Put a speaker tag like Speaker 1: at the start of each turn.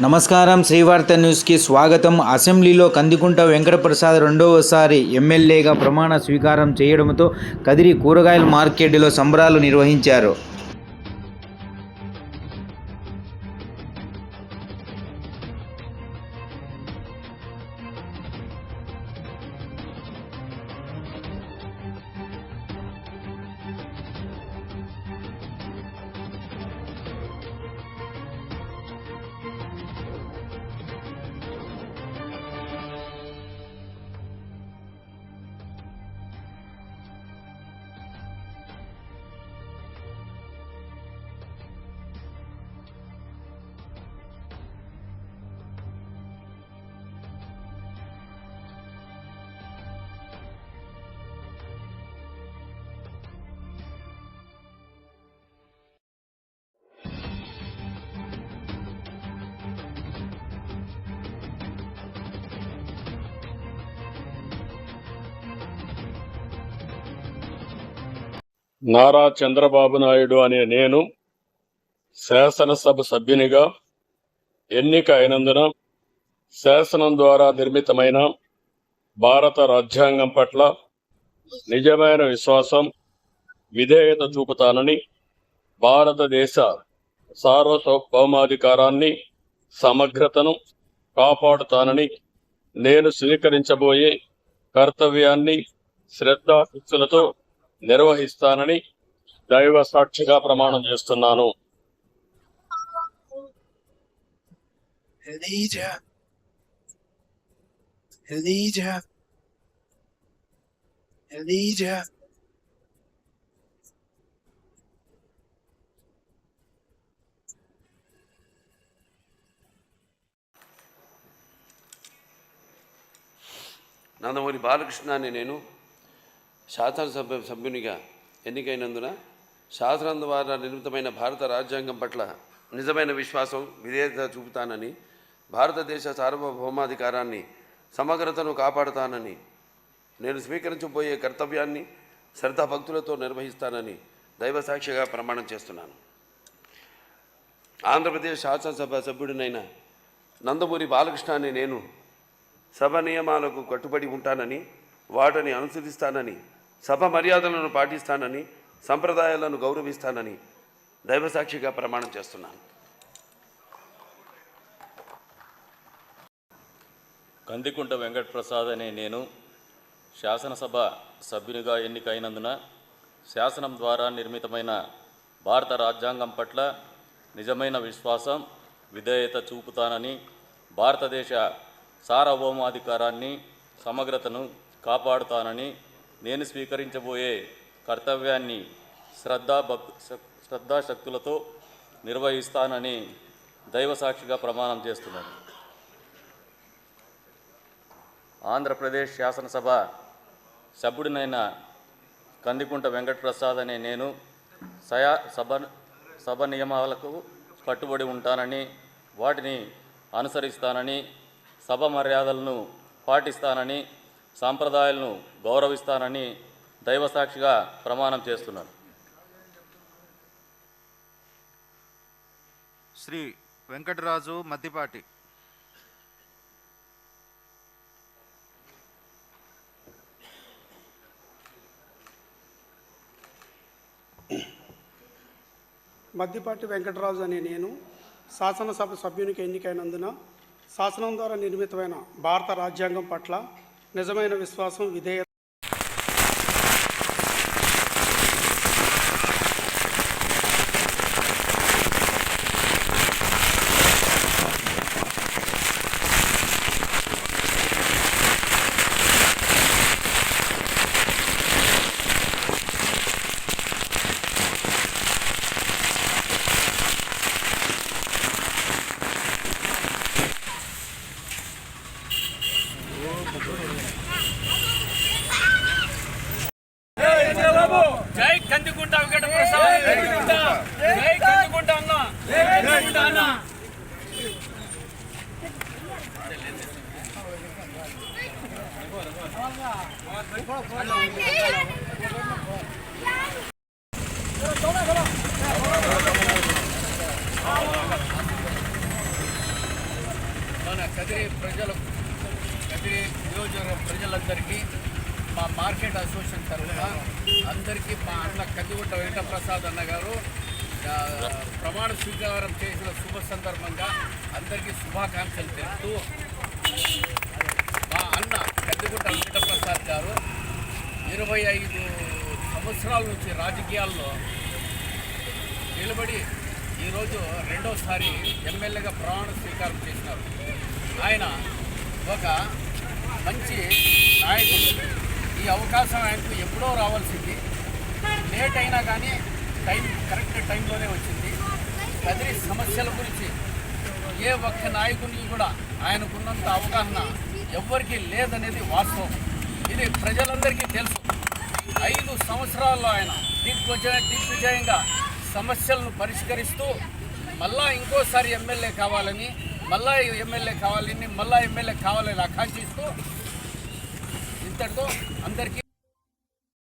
Speaker 1: నమస్కారం. శ్రీవార్త న్యూస్కి స్వాగతం. అసెంబ్లీలో కందికుంట వెంకటప్రసాద్ రెండవసారి ఎమ్మెల్యేగా ప్రమాణ స్వీకారం చేయడంతో కదిరి కూరగాయల మార్కెట్లో సంబరాలు నిర్వహించారు.
Speaker 2: నారా చంద్రబాబు నాయుడు అనే నేను శాసనసభ సభ్యునిగా ఎన్నిక అయినందున శాసనం ద్వారా నిర్మితమైన భారత రాజ్యాంగం పట్ల నిజమైన విశ్వాసం, విధేయత చూపుతానని, భారతదేశ సార్వభౌమాధికారాన్ని, సమగ్రతను కాపాడుతానని, నేను స్వీకరించబోయే కర్తవ్యాన్ని శ్రద్ధాశక్తులతో నిర్వహిస్తానని దైవ సాక్షిగా ప్రమాణం చేస్తున్నాను.
Speaker 3: నందమూరి బాలకృష్ణ అనే నేను శాసనసభ సభ్యునిగా ఎన్నికైనందున శాసనం ద్వారా నిర్మితమైన భారత రాజ్యాంగం పట్ల నిజమైన విశ్వాసం, విధేయత చూపుతానని, భారతదేశ సార్వభౌమాధికారాన్ని, సమగ్రతను కాపాడుతానని, నేను స్వీకరించబోయే కర్తవ్యాన్ని శ్రద్ధాభక్తులతో నిర్వహిస్తానని దైవసాక్షిగా ప్రమాణం చేస్తున్నాను. ఆంధ్రప్రదేశ్ శాసనసభ సభ్యుడినైన నందమూరి బాలకృష్ణ అనే నేను సభ నియమాలకు కట్టుబడి ఉంటానని, వాటిని అనుసరిస్తానని, సభ మర్యాదలను పాటిస్తానని, సంప్రదాయాలను గౌరవిస్తానని దైవసాక్షిగా ప్రమాణం చేస్తున్నాను.
Speaker 4: కందికుంట వెంకటప్రసాద్ అనే నేను శాసనసభ సభ్యునిగా ఎన్నికైనందున శాసనం ద్వారా నిర్మితమైన భారత రాజ్యాంగం పట్ల నిజమైన విశ్వాసం, విధేయత చూపుతానని, భారతదేశ సార్వభౌమాధికారాన్ని, సమగ్రతను కాపాడుతానని, నేను స్వీకరించబోయే కర్తవ్యాన్ని శ్రద్ధాశక్తులతో నిర్వహిస్తానని దైవసాక్షిగా ప్రమాణం చేస్తున్నాను. ఆంధ్రప్రదేశ్ శాసనసభ సభ్యుడినైన కందికుంట వెంకటప్రసాద్ అనే నేను సభ నియమాలకు కట్టుబడి ఉంటానని, వాటిని అనుసరిస్తానని, సభ మర్యాదలను పాటిస్తానని, సాంప్రదాయాలను గౌరవిస్తానని దైవసాక్షిగా ప్రమాణం చేస్తున్నాను.
Speaker 5: శ్రీ వెంకటరాజు మద్దిపాటి.
Speaker 6: మద్దిపాటి వెంకటరాజు అనే నేను శాసనసభ సభ్యునికి ఎన్నికైనందున శాసనం ద్వారా నిర్మితమైన భారత రాజ్యాంగం పట్ల నిజమైన విశ్వాసం, విధేయత
Speaker 7: ప్రమోషన్ తరఫున అందరికీ మా అన్న కందిగుంట వెంకటప్రసాద్ అన్న గారు ప్రమాణ స్వీకారం చేసిన శుభ సందర్భంగా అందరికీ శుభాకాంక్షలు తెలుపుతూ మా అన్న కందిగుంట వెంకటప్రసాద్ గారు 25 సంవత్సరాల నుంచి రాజకీయాల్లో నిలబడి ఈరోజు రెండోసారి ఎమ్మెల్యేగా ప్రమాణ స్వీకారం చేసినారు. ఆయన ఒక మంచి నాయకుడు. ఈ అవకాశం ఆయనకు ఎప్పుడో రావాల్సింది, లేట్ అయినా కానీ కరెక్ట్ టైంలోనే వచ్చింది. కదిరి సమస్యల గురించి ఏ ఒక్క నాయకునికి కూడా ఆయనకున్నంత అవగాహన ఎవ్వరికీ లేదనేది వాస్తవం. ఇది ప్రజలందరికీ తెలుసు. 5 సంవత్సరాల్లో ఆయన దిగ్విజయంగా సమస్యలను పరిష్కరిస్తూ మళ్ళా ఇంకోసారి ఎమ్మెల్యే కావాలని ఆకాంక్షిస్తూ ఇంతటితో అందరికీ